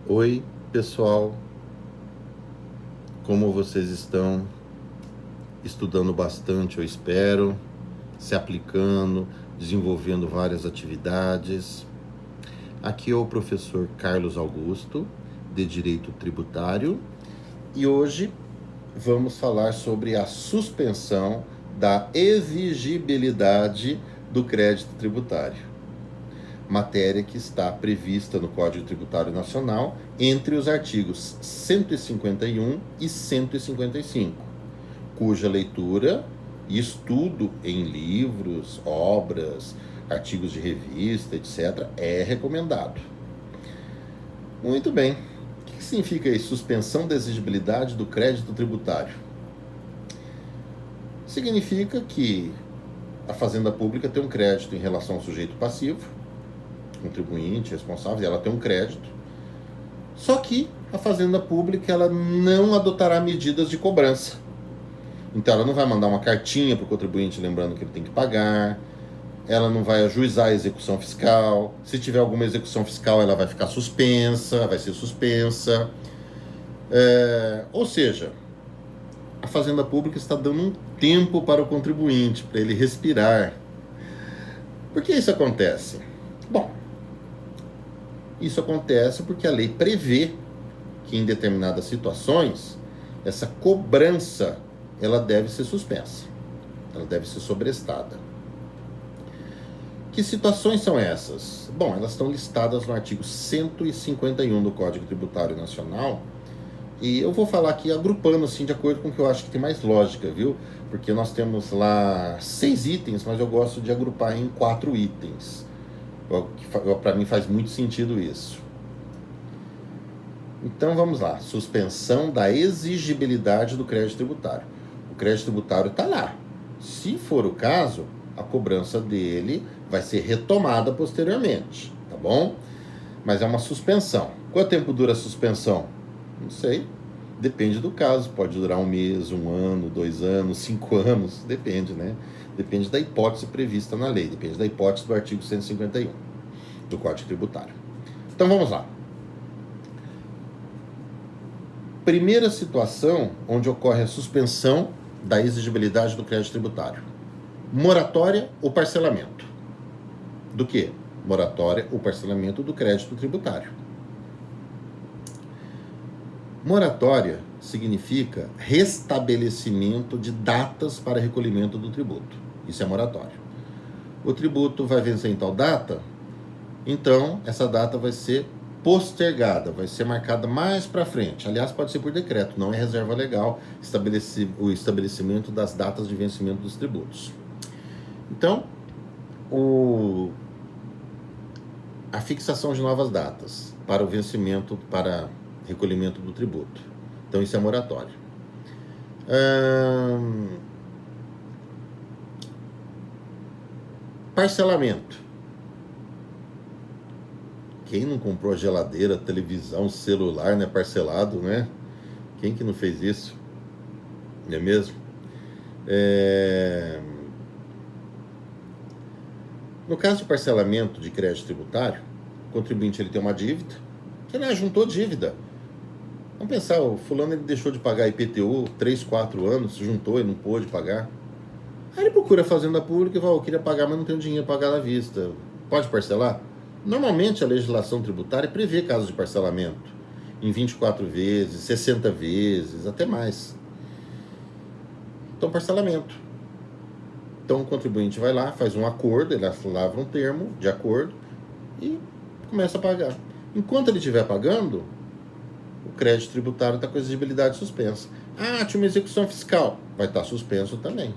Oi, pessoal, como vocês estão? Estudando bastante, eu espero, se aplicando, desenvolvendo várias atividades. Aqui é o professor Carlos Augusto, de Direito Tributário, e hoje vamos falar sobre a suspensão da exigibilidade do crédito tributário. Matéria que está prevista no Código Tributário Nacional entre os artigos 151 e 155, cuja leitura e estudo em livros, obras, artigos de revista, etc., é recomendado. Muito bem. O que significa isso? Suspensão da exigibilidade do crédito tributário. Significa que a Fazenda Pública tem um crédito em relação ao sujeito passivo, contribuinte, responsável, ela tem um crédito. Só que a Fazenda Pública ela não adotará medidas de cobrança. Então ela não vai mandar uma cartinha para o contribuinte lembrando que ele tem que pagar, ela não vai ajuizar a execução fiscal. Se tiver alguma execução fiscal, ela vai ficar suspensa, vai ser suspensa. Ou seja, a Fazenda Pública está dando um tempo para o contribuinte, para ele respirar. Por que isso acontece? Bom, isso acontece porque a lei prevê que em determinadas situações essa cobrança ela deve ser suspensa, ela deve ser sobrestada. Que situações são essas? Bom, elas estão listadas no artigo 151 do Código Tributário Nacional, e eu vou falar aqui agrupando assim de acordo com o que eu acho que tem mais lógica, viu? Porque nós temos lá 6 itens, mas eu gosto de agrupar em 4 itens. Para mim faz muito sentido isso. Então vamos lá, suspensão da exigibilidade do crédito tributário. O crédito tributário está lá. Se for o caso, a cobrança dele vai ser retomada posteriormente, tá bom? Mas é uma suspensão. Quanto tempo dura a suspensão? Não sei. Depende do caso. Pode durar 1 mês, 1 ano, 2 anos, 5 anos. Depende, né? Depende da hipótese prevista na lei. Depende da hipótese do artigo 151 do Código Tributário. Então vamos lá. Primeira situação onde ocorre a suspensão da exigibilidade do crédito tributário. Moratória ou parcelamento. Do que? Moratória ou parcelamento do crédito tributário. Moratória significa restabelecimento de datas para recolhimento do tributo. Isso é moratória. O tributo vai vencer em tal data, então essa data vai ser postergada, vai ser marcada mais para frente. Aliás, pode ser por decreto, não é reserva legal o estabelecimento das datas de vencimento dos tributos. Então, a fixação de novas datas para o vencimento, para recolhimento do tributo. Então, isso é moratório. Parcelamento. Quem não comprou geladeira, televisão, celular, né, parcelado, né? Quem que não fez isso? Não é mesmo? No caso de parcelamento de crédito tributário, o contribuinte ele tem uma dívida, que ele juntou dívida. Vamos pensar, o fulano ele deixou de pagar IPTU 3, 4 anos, juntou e não pôde pagar. Aí ele procura a Fazenda Pública e fala, eu queria pagar, mas não tenho dinheiro para pagar à vista. Pode parcelar? Normalmente a legislação tributária prevê casos de parcelamento em 24 vezes, 60 vezes, até mais. Então, parcelamento. Então, o contribuinte vai lá, faz um acordo, ele lavra um termo de acordo e começa a pagar. Enquanto ele estiver pagando, o crédito tributário está com a exigibilidade suspensa. Ah, tinha uma execução fiscal. Vai estar suspenso também.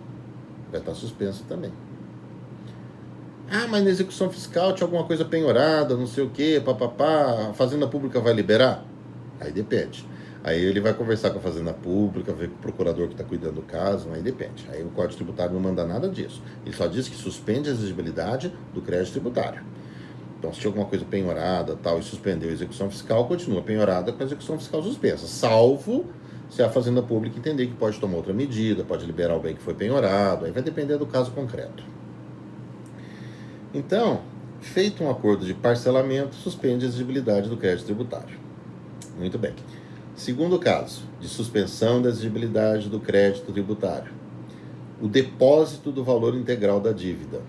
Ah, mas na execução fiscal tinha alguma coisa penhorada, não sei o quê, papapá, a Fazenda Pública vai liberar? Aí depende. Aí ele vai conversar com a Fazenda Pública, ver com o procurador que está cuidando do caso, aí depende. Aí o Código Tributário não manda nada disso. Ele só diz que suspende a exigibilidade do crédito tributário. Então, se tinha alguma coisa penhorada tal, e suspendeu a execução fiscal, continua penhorada com a execução fiscal suspensa, salvo se a Fazenda Pública entender que pode tomar outra medida, pode liberar o bem que foi penhorado, aí vai depender do caso concreto. Então, feito um acordo de parcelamento, suspende a exigibilidade do crédito tributário. Muito bem. Segundo caso, de suspensão da exigibilidade do crédito tributário. O depósito do valor integral da dívida.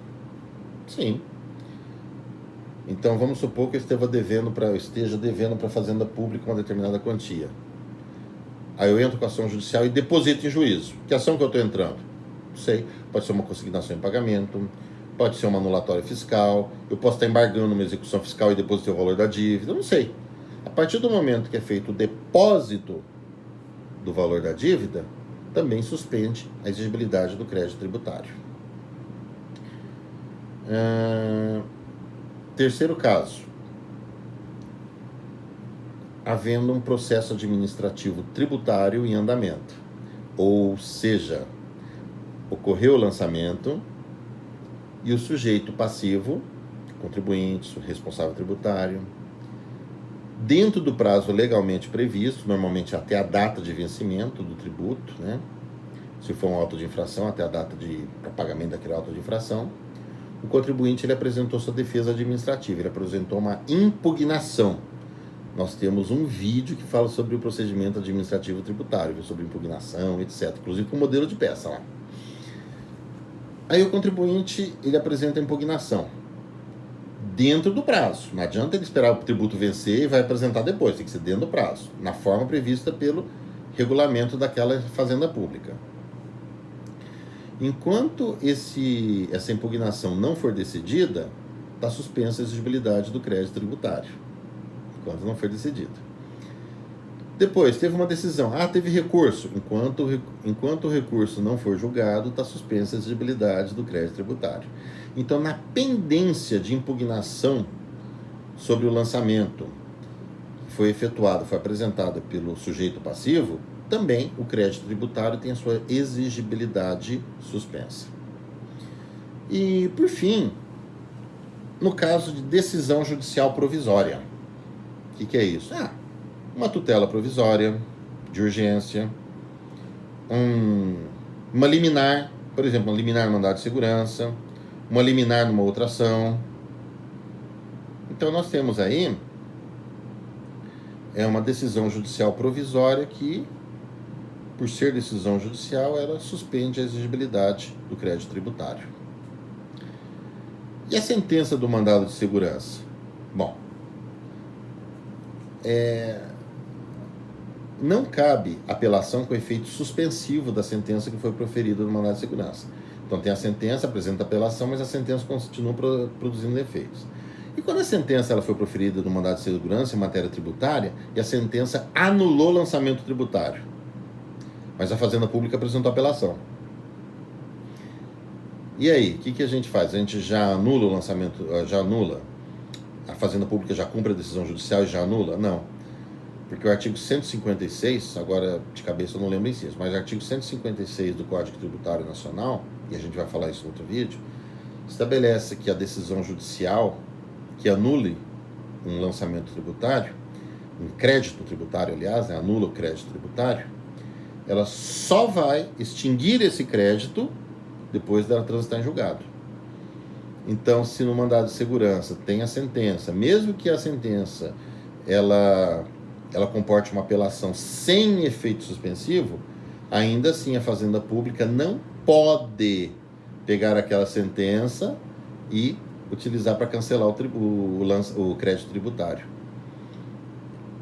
Sim. Então, vamos supor que eu esteja devendo para a Fazenda Pública uma determinada quantia. Aí eu entro com a ação judicial e deposito em juízo. Que ação que eu estou entrando? Não sei. Pode ser uma consignação em pagamento, pode ser uma anulatória fiscal, eu posso estar embargando uma execução fiscal e depositar o valor da dívida, eu não sei. A partir do momento que é feito o depósito do valor da dívida, também suspende a exigibilidade do crédito tributário. Terceiro caso, havendo um processo administrativo tributário em andamento, ou seja, ocorreu o lançamento e o sujeito passivo, contribuinte, responsável tributário, dentro do prazo legalmente previsto, normalmente até a data de vencimento do tributo, né? Se for um auto de infração, até a data para pagamento daquele auto de infração, o contribuinte ele apresentou sua defesa administrativa, ele apresentou uma impugnação. Nós temos um vídeo que fala sobre o procedimento administrativo tributário, sobre impugnação, etc. Inclusive com modelo de peça lá. Aí o contribuinte ele apresenta a impugnação dentro do prazo. Não adianta ele esperar o tributo vencer e vai apresentar depois, tem que ser dentro do prazo, na forma prevista pelo regulamento daquela fazenda pública. Enquanto essa impugnação não for decidida, está suspensa a exigibilidade do crédito tributário. Enquanto não for decidida. Depois, teve uma decisão. Teve recurso. Enquanto o recurso não for julgado, está suspensa a exigibilidade do crédito tributário. Então, na pendência de impugnação sobre o lançamento que foi efetuado, foi apresentado pelo sujeito passivo, também o crédito tributário tem a sua exigibilidade suspensa. E, por fim, no caso de decisão judicial provisória. O que é isso? Uma tutela provisória, de urgência, uma liminar, por exemplo, uma liminar no mandado de segurança, uma liminar numa outra ação. Então, nós temos aí uma decisão judicial provisória que, por ser decisão judicial, ela suspende a exigibilidade do crédito tributário. E a sentença do mandado de segurança? Bom, não cabe apelação com efeito suspensivo da sentença que foi proferida no mandado de segurança. Então tem a sentença, apresenta a apelação, mas a sentença continua produzindo efeitos. E quando a sentença ela foi proferida no mandado de segurança em matéria tributária e a sentença anulou o lançamento tributário, mas a Fazenda Pública apresentou apelação. E aí, o que a gente faz? A gente já anula o lançamento, já anula? A Fazenda Pública já cumpre a decisão judicial e já anula? Não. Porque o artigo 156, agora de cabeça eu não lembro em si, mas o artigo 156 do Código Tributário Nacional, e a gente vai falar isso no outro vídeo, estabelece que a decisão judicial que anule um lançamento tributário, um crédito tributário, aliás, anula o crédito tributário, ela só vai extinguir esse crédito depois dela transitar em julgado. Então, se no mandado de segurança tem a sentença, mesmo que a sentença ela comporte uma apelação sem efeito suspensivo, ainda assim a Fazenda Pública não pode pegar aquela sentença e utilizar para cancelar o crédito tributário.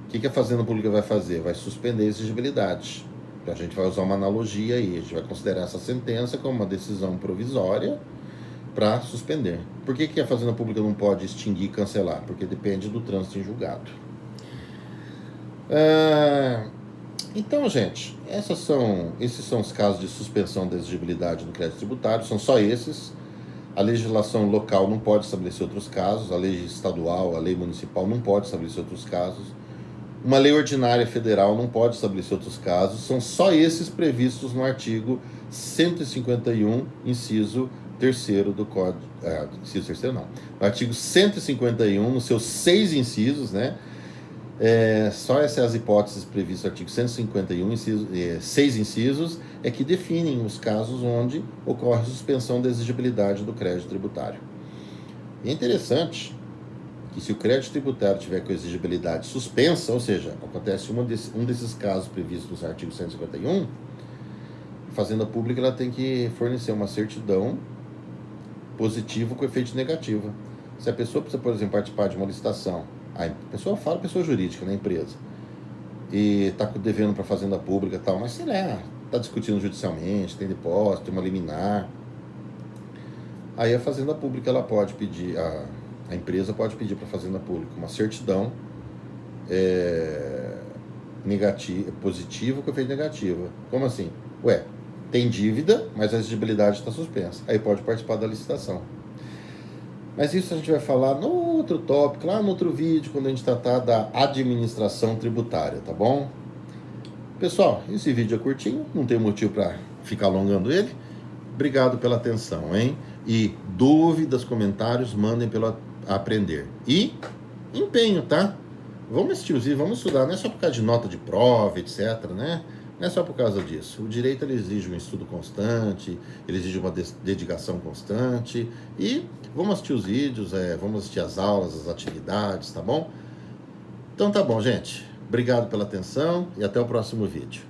O que a Fazenda Pública vai fazer? Vai suspender a exigibilidade. Então a gente vai usar uma analogia aí, a gente vai considerar essa sentença como uma decisão provisória para suspender. Por que a Fazenda Pública não pode extinguir e cancelar? Porque depende do trânsito em julgado. Então, gente, esses são os casos de suspensão da exigibilidade do crédito tributário, são só esses. A legislação local não pode estabelecer outros casos, a lei estadual, a lei municipal não pode estabelecer outros casos, uma lei ordinária federal não pode estabelecer outros casos, são só esses previstos no artigo 151, inciso 3º do Código... inciso 3º não. No artigo 151, nos seus 6 incisos, né? Só essas hipóteses previstas no artigo 151, 6 incisos, é que definem os casos onde ocorre suspensão da exigibilidade do crédito tributário. E é interessante que se o crédito tributário tiver com exigibilidade suspensa, ou seja, acontece um desses casos previstos no artigo 151, a Fazenda Pública ela tem que fornecer uma certidão positiva com efeito negativo. Se a pessoa precisa, por exemplo, participar de uma licitação, a pessoa fala pessoa jurídica na empresa, e está devendo para a Fazenda Pública e tal, mas sei lá, está discutindo judicialmente, tem depósito, tem uma liminar. Aí a Fazenda Pública ela pode pedir, a empresa pode pedir para a Fazenda Pública uma certidão negativa, positiva com efeito negativo. Como assim? Ué, tem dívida, mas a exigibilidade está suspensa. Aí pode participar da licitação. Mas isso a gente vai falar no outro tópico, lá no outro vídeo, quando a gente tratar da administração tributária, tá bom? Pessoal, esse vídeo é curtinho, não tem motivo para ficar alongando ele. Obrigado pela atenção, hein? E dúvidas, comentários, mandem pelo aprender. E empenho, tá? Vamos assistir os vídeos, vamos estudar. Não é só por causa de nota de prova, etc, né? Não é só por causa disso. O direito ele exige um estudo constante, ele exige uma dedicação constante. E vamos assistir os vídeos, vamos assistir as aulas, as atividades, tá bom? Então tá bom, gente. Obrigado pela atenção e até o próximo vídeo.